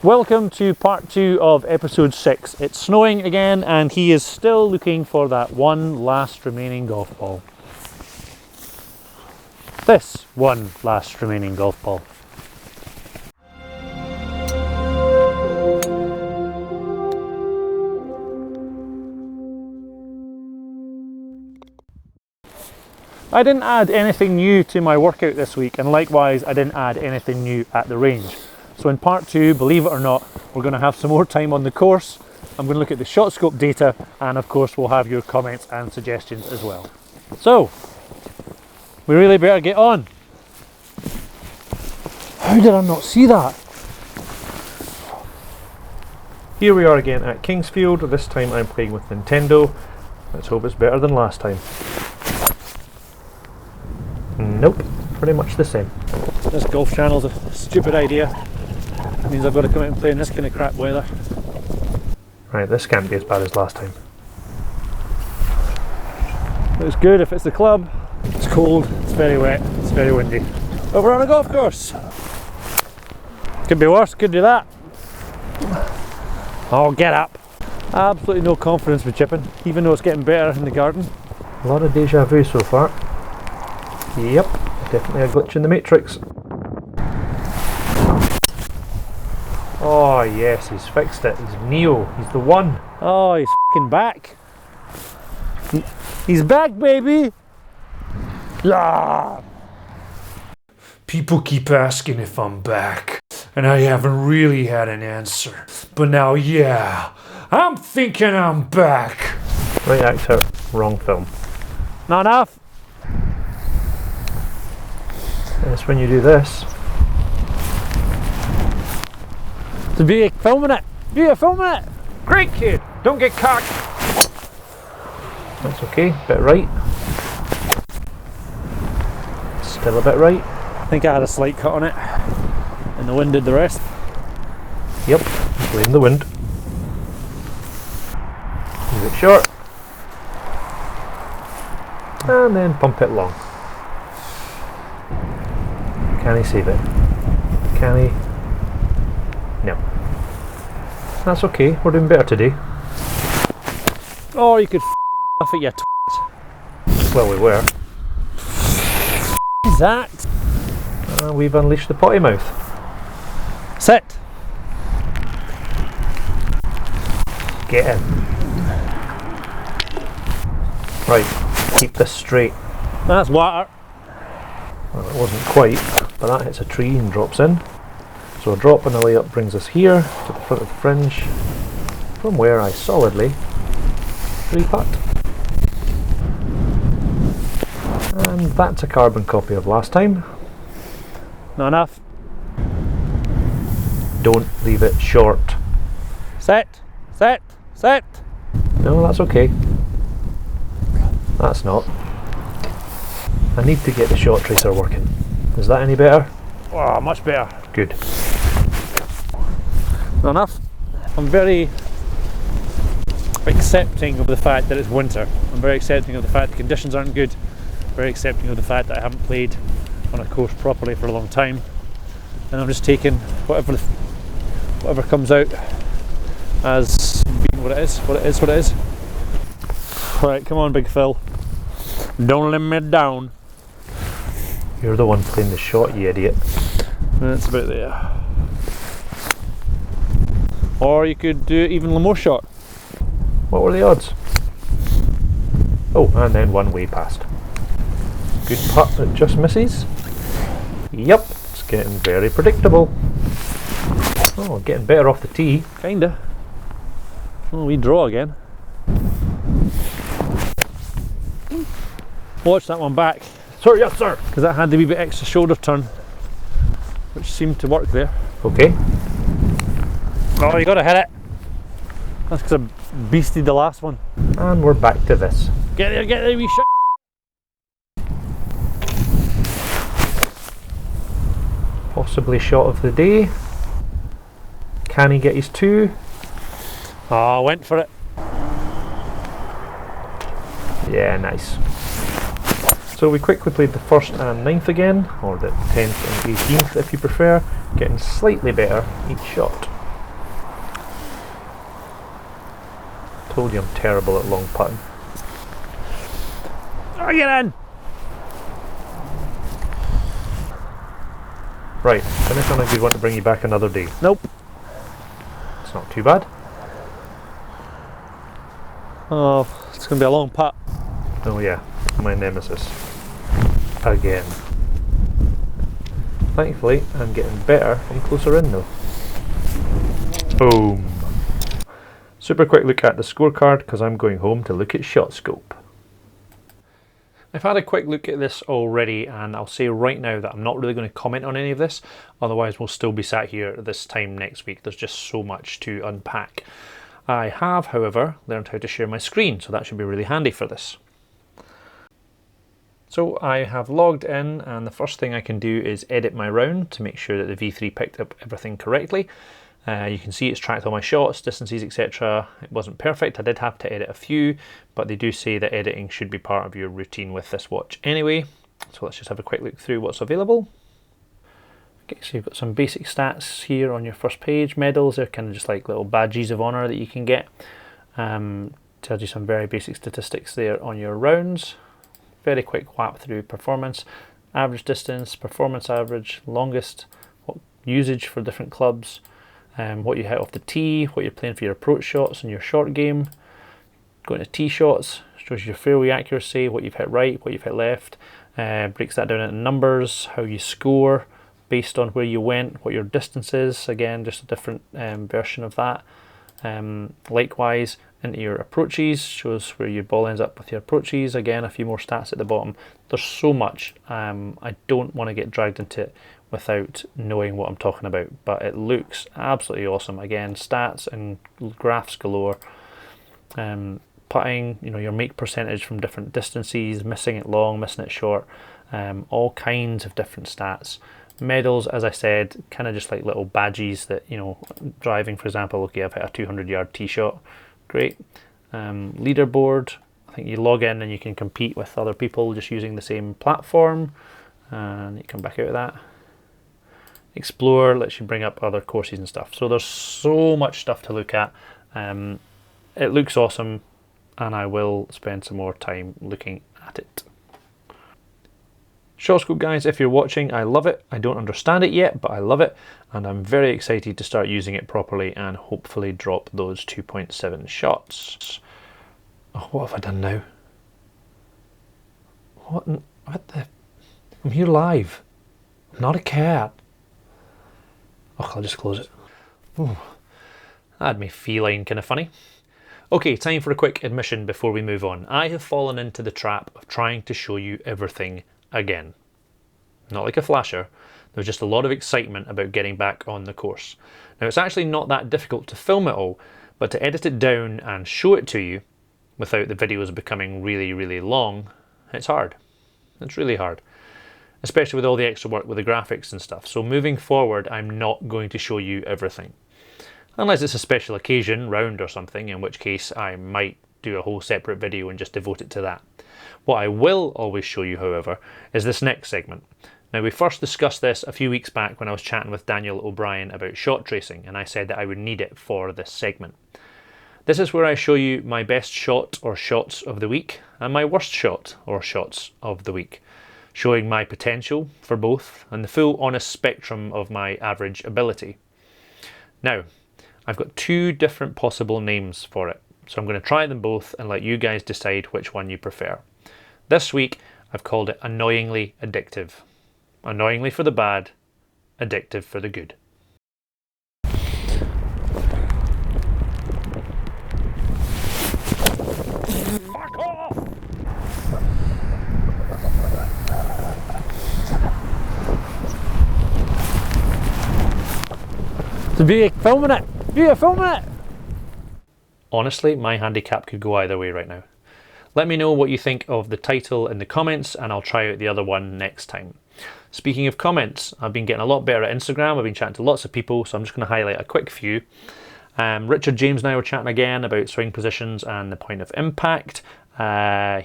Welcome to part 2 of episode 6. It's snowing again and he is still looking for that one last remaining golf ball. This one last remaining golf ball. I didn't add anything new to my workout this week, and likewise I didn't add anything new at the range. So in part 2, believe it or not, we're going to have some more time on the course. I'm going to look at the shot scope data, and of course we'll have your comments and suggestions as well. So, we really better get on. How did I not see that? Here we are again at Kingsfield. This time I'm playing with Nintendo. Let's hope it's better than last time. Nope, pretty much the same. This golf channel's a stupid idea. It means I've got to come out and play in this kind of crap weather. Right, this can't be as bad as last time. Looks good if it's the club. It's cold, it's very wet, it's very windy. But we're on a golf course. Could be worse, could do that. Oh, get up. Absolutely no confidence with chipping, even though it's getting better in the garden. A lot of deja vu so far. Yep, definitely a glitch in the matrix. Oh yes, he's fixed it. He's Neo. He's the one. Oh, he's f***ing back. He's back, baby. Yeah. People keep asking if I'm back, and I haven't really had an answer. But now, yeah, I'm thinking I'm back. Right actor, wrong film. Not enough. And it's when you do this. To be filming it. You're filming it. Great kid, don't get cocked. That's okay, bit right. Still a bit right. I think I had a slight cut on it, and the wind did the rest. Yep, blame the wind. Leave it short. And then pump it long. Can he save it? Can he? No. That's okay, we're doing better today. Oh, you could f***ing it, you twat. Well, we were. What's that? We've unleashed the potty mouth. Sit. Get in. Right, keep this straight. That's water. Well, it wasn't quite, but that hits a tree and drops in. So a drop and a layup brings us here to the front of the fringe, from where I solidly 3-putt. And that's a carbon copy of last time. Not enough. Don't leave it short. Sit. Sit. Sit. No, that's okay. That's not. I need to get the shot tracer working. Is that any better? Oh, much better. Good. Not enough. I'm very accepting of the fact that it's winter. I'm very accepting of the fact the conditions aren't good. Very accepting of the fact that I haven't played on a course properly for a long time. And I'm just taking whatever comes out as being what it is, what it is, what it is. Right, come on, Big Phil. Don't let me down. You're the one playing the shot, you idiot. That's about there. Or you could do even more shot. What were the odds? Oh, and then one way past. Good putt that just misses. Yep, it's getting very predictable. Oh, getting better off the tee. Kinda. Oh, we draw again. Watch that one back. Sir, yes sir. Because that had the wee bit extra shoulder turn, which seemed to work there. Okay. Oh, you gotta hit it. That's because I beasted the last one. And we're back to this. Get there, wee shit. Possibly shot of the day. Can he get his 2? Oh, went for it. Yeah, nice. So we quickly played the 1st and 9th again, or the 10th and 18th if you prefer, getting slightly better each shot. Told you I'm terrible at long putting. Oh, get in! Right, finish on a good one to bring you back another day. Nope. It's not too bad. Oh, it's going to be a long putt. Oh yeah, my nemesis. Again. Thankfully, I'm getting better from closer in though. Boom. Super quick look at the scorecard because I'm going home to look at shot scope. I've had a quick look at this already, and I'll say right now that I'm not really going to comment on any of this, otherwise we'll still be sat here this time next week. There's just so much to unpack. I have, however, learned how to share my screen, so that should be really handy for this. So I have logged in, and the first thing I can do is edit my round to make sure that the V3 picked up everything correctly. You can see it's tracked all my shots, distances, etc. It wasn't perfect, I did have to edit a few, but they do say that editing should be part of your routine with this watch anyway. So let's just have a quick look through what's available. Okay, so you've got some basic stats here on your first page. Medals are kind of just like little badges of honour that you can get. Tells you some very basic statistics there on your rounds. Very quick whap through performance, average distance, performance average, longest, usage for different clubs, what you hit off the tee, what you're playing for your approach shots and your short game. Going to tee shots, shows you your fairway accuracy, what you've hit right, what you've hit left, breaks that down into numbers, how you score based on where you went, what your distance is, again just a different version of that. Likewise into your approaches, shows where your ball ends up with your approaches, again a few more stats at the bottom. There's so much, I don't want to get dragged into it without knowing what I'm talking about, but it looks absolutely awesome. Again, stats and graphs galore. Putting, you know, your make percentage from different distances, missing it long, missing it short, all kinds of different stats. Medals, as I said, kind of just like little badges that, you know, driving for example, okay, I've hit a 200-yard tee shot, great. Leaderboard, I think you log in and you can compete with other people just using the same platform, and you come back out of that. Explore lets you bring up other courses and stuff. So there's so much stuff to look at. It looks awesome, and I will spend some more time looking at it. ShotScope guys, if you're watching, I love it. I don't understand it yet, but I love it, and I'm very excited to start using it properly and hopefully drop those 2.7 shots. Oh, what have I done now? What the? I'm here live. I'm not a cat. Oh, I'll just close it. Ooh, that had me feline kind of funny. Okay, time for a quick admission before we move on. I have fallen into the trap of trying to show you everything again. Not like a flasher, there's just a lot of excitement about getting back on the course. Now it's actually not that difficult to film it all, but to edit it down and show it to you without the videos becoming really, really long, it's hard. It's really hard. Especially with all the extra work with the graphics and stuff. So moving forward, I'm not going to show you everything. Unless it's a special occasion, round or something, in which case I might do a whole separate video and just devote it to that. What I will always show you, however, is this next segment. Now, we first discussed this a few weeks back when I was chatting with Daniel O'Brien about shot tracing, and I said that I would need it for this segment. This is where I show you my best shot or shots of the week, and my worst shot or shots of the week, showing my potential for both and the full honest spectrum of my average ability. Now, I've got two different possible names for it, so I'm going to try them both and let you guys decide which one you prefer. This week, I've called it Annoyingly Addictive. Annoyingly for the bad, addictive for the good. Fuck off! Be filming it! Be filming it! Honestly, my handicap could go either way right now. Let me know what you think of the title in the comments, and I'll try out the other one next time. Speaking of comments, I've been getting a lot better at Instagram. I've been chatting to lots of people, so I'm just going to highlight a quick few. Richard James and I were chatting again about swing positions and the point of impact.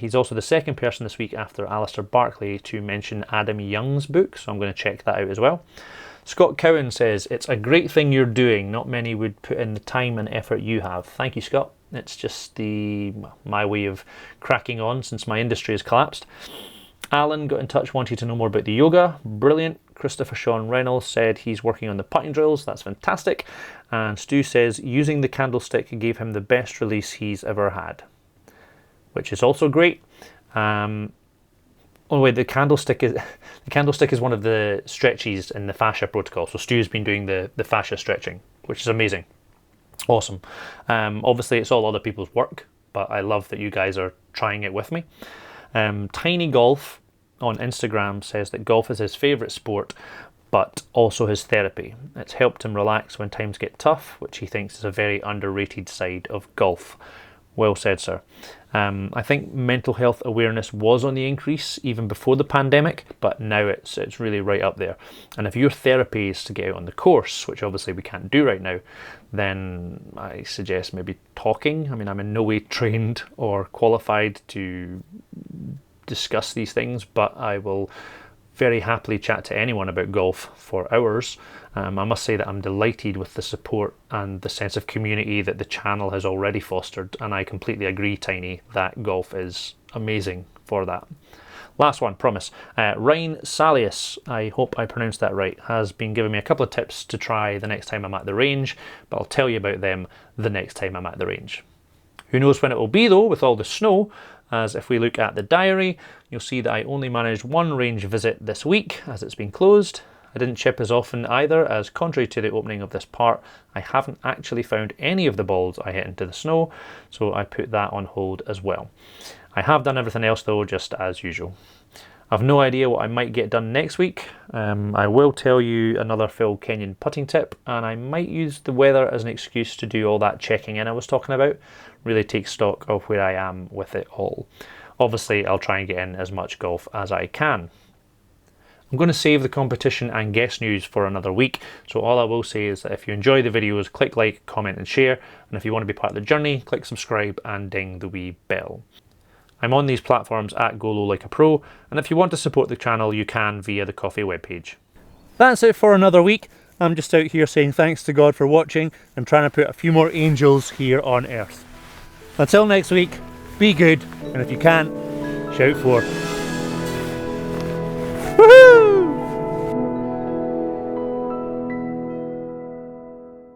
He's also the second person this week after Alistair Barkley to mention Adam Young's book, so I'm going to check that out as well. Scott Cowan says, "It's a great thing you're doing. Not many would put in the time and effort you have." Thank you, Scott. It's just my way of cracking on since my industry has collapsed. Alan got in touch, wanted to know more about the yoga. Brilliant. Christopher Sean Reynolds said he's working on the putting drills. That's fantastic. And Stu says using the candlestick gave him the best release he's ever had, which is also great. Oh wait, the candlestick is one of the stretches in the fascia protocol. So Stu's been doing the fascia stretching, which is amazing. Awesome. Obviously it's all other people's work, but I love that you guys are trying it with me. Tiny Golf on Instagram says that golf is his favourite sport, but also his therapy. It's helped him relax when times get tough, which he thinks is a very underrated side of golf. Well said, sir. I think mental health awareness was on the increase even before the pandemic, but now it's really right up there. And if your therapy is to get out on the course, which obviously we can't do right now, then I suggest maybe talking. I mean, I'm in no way trained or qualified to discuss these things, but I will very happily chat to anyone about golf for hours. I must say that I'm delighted with the support and the sense of community that the channel has already fostered, and I completely agree, Tiny, that golf is amazing for that. Last one, promise. Ryan Salius, I hope I pronounced that right, has been giving me a couple of tips to try the next time I'm at the range, but I'll tell you about them the next time I'm at the range. Who knows when it will be though, with all the snow, as if we look at the diary, you'll see that I only managed one range visit this week as it's been closed. I didn't chip as often either, as contrary to the opening of this part, I haven't actually found any of the balls I hit into the snow, so I put that on hold as well. I have done everything else though, just as usual. I've no idea what I might get done next week. I will tell you another Phil Kenyon putting tip, and I might use the weather as an excuse to do all that checking in I was talking about, really take stock of where I am with it all. Obviously, I'll try and get in as much golf as I can. I'm going to save the competition and guest news for another week, so all I will say is that if you enjoy the videos, click like, comment and share, and if you want to be part of the journey, click subscribe and ding the wee bell. I'm on these platforms at Go Low Like a Pro, and if you want to support the channel, you can via the Coffee webpage. That's it for another week. I'm just out here saying thanks to God for watching and trying to put a few more angels here on earth. Until next week, be good, and if you can, shout for. Woohoo!